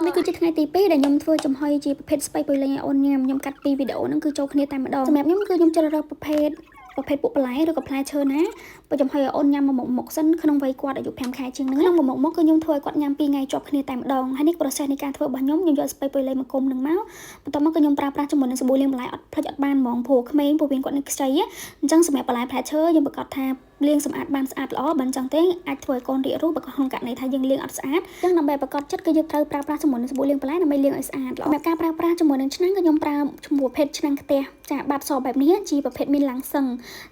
นี่คือจะไงตีปีแต่ยมធ្វើចំហុយជាប្រភេទស្ពៃពុយលេងអូនញ៉ាំខ្ញុំកាត់ពីវីដេអូហ្នឹងគឺចូលគ្នាតែម្ដងសម្រាប់ខ្ញុំគឺខ្ញុំជ្រើសរើសប្រភេទពួកបន្លែឬក៏ផ្លែឈើណាបើចំហុយអូនញ៉ាំមួយមុខសិនក្នុងវ័យគាត់អាយុ5ខែជាងហ្នឹងក្នុងមួយមុខគឺខ្ញុំធ្វើឲ្យគាត់ញ៉ាំ2ថ្ងៃជាប់គ្នាតែម្ដងហើយនេះ process នៃការធ្វើរបស់ខ្ញុំយកស្ពៃពុយលេងមកគុំនឹងមកបន្ទាប់មកគឺខ្ញុំប្រើប្រាស់ជាមួយនឹងសាប៊ូលាងបន្លែអត់ភ្លេចអត់បានហ្មងព្រោះក្មេងពោះវៀនគាត់នៅខ្ចីអញ្ចឹងសម្រាប់បន្លែផ្លែឈើយើងប្រកាសថាលាងសម្អាតបានស្អាតល្អបើមិនចឹងទេអាចធ្វើឲ្យកូនរាករូសបើក្នុងករណីថាយើងលាងអត់ស្អាតអញ្ចឹងដើម្បីប្រកាសចិត្តគឺយើងត្រូវប្រើប្រាស់ជាមួយនឹងសាប៊ូលាងបន្លែដើម្បីលាងឲ្យស្អាតល្អសម្រាប់ការប្រើប្រាស់ជាមួយនឹងឆ្នាំងគឺខ្ញុំប្រើឈ្មោះប្រភេទឆ្នាំងខ្ទះចាបាតសបែបនេះជាប្រភេទមានឡាំងសឹង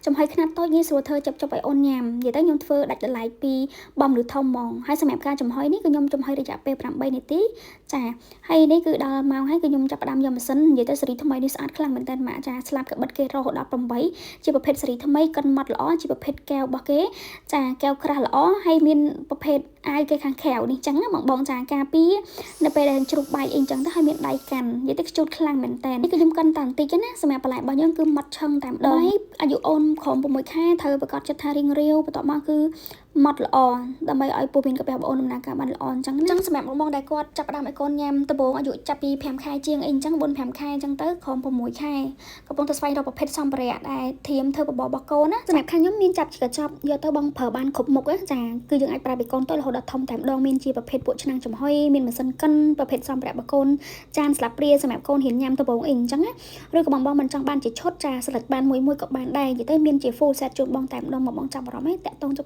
ចំហុយខ្នាតតូចងាយស្រួលធ្វើចុបឲ្យអូនញ៉ាំនិយាយទៅខ្ញុំធ្វើដាច់ដライពីបំឬធំហ្មងហើយសម្រាប់ការចំហុយនេះគឺខ្ញុំចំហុយរយៈពេល8នាទីចាហើយនេះគឺដល់ម៉ោងហើយគឺខ្ញុំចាប់ផ្ដើមយកម៉ាស៊ីននិយាយទៅសេរីថ្មីនេះស្អាតខ្លាំងមែនតើម៉ាក់ចាស្លាប់ក្បិតគេរហូតដល់8ជាប្រភេទសេរីថ្មីកិនម៉ត់ល្អជាប្រភេទកែវរបស់គេចាកែវក្រាស់ល្អហើយមានប្រភេទអាយគេខាងក្រៅនេះចឹងបងចាការពីនៅពេលដែលជ្រូកបាយអីចឹងទៅហើយមានដៃកាន់និយាយទៅខ្ជូតខ្លាំងមែនតើនេះគឺខ្ញុំកិនតាំងតិចណាសម្រាប់បន្លែរបស់យើងគឺម៉ត់ឆឹងតែម្ដងអាយុអូនក្រោម6ខែត្រូវប្រកាសចិត្តថារៀងរាវបន្ទាប់មកគឺម៉ត់ល្អដើម្បីឲ្យពោះមានកាពះបងអូនដំណើរការបានល្អអញ្ចឹងសម្រាប់បងដែលគាត់ចាប់ផ្ដើមឲ្យកូនញ៉ាំដំបូងអាយុចាប់ពី5ខែជាងអីអញ្ចឹង4 5ខែអញ្ចឹងទៅក្រោម6ខែកំពុងតែស្វែងរកប្រភេទសម្ភារៈដែលធៀមធ្វើបបររបស់កូនណាសម្រាប់ខាងខ្ញុំមានចាប់ជាកញ្ចប់យកទៅបងប្រើបានគ្រប់មុខចាគឺយើងអាចប្រើពីកូនតូចរហូតដល់ធំតែម្ដងមានជាប្រភេទពួកឆ្នាំងចំហុយមានម៉ាស៊ីនកិនប្រភេទសម្ភារៈរបស់កូនចានស្លាបព្រាសម្រាប់កូនហ៊ានញ៉ាំដំបូងអីអញ្ចឹងណាឬក៏បងមិនចង់បានជាឈុតចាស្លឹកបានមួយក៏បានដែរនិយាយទៅមានជា full set ជូនបងតែម្ដងមកបងចាប់អារម្មណ៍ឯងតាក់ទងចុច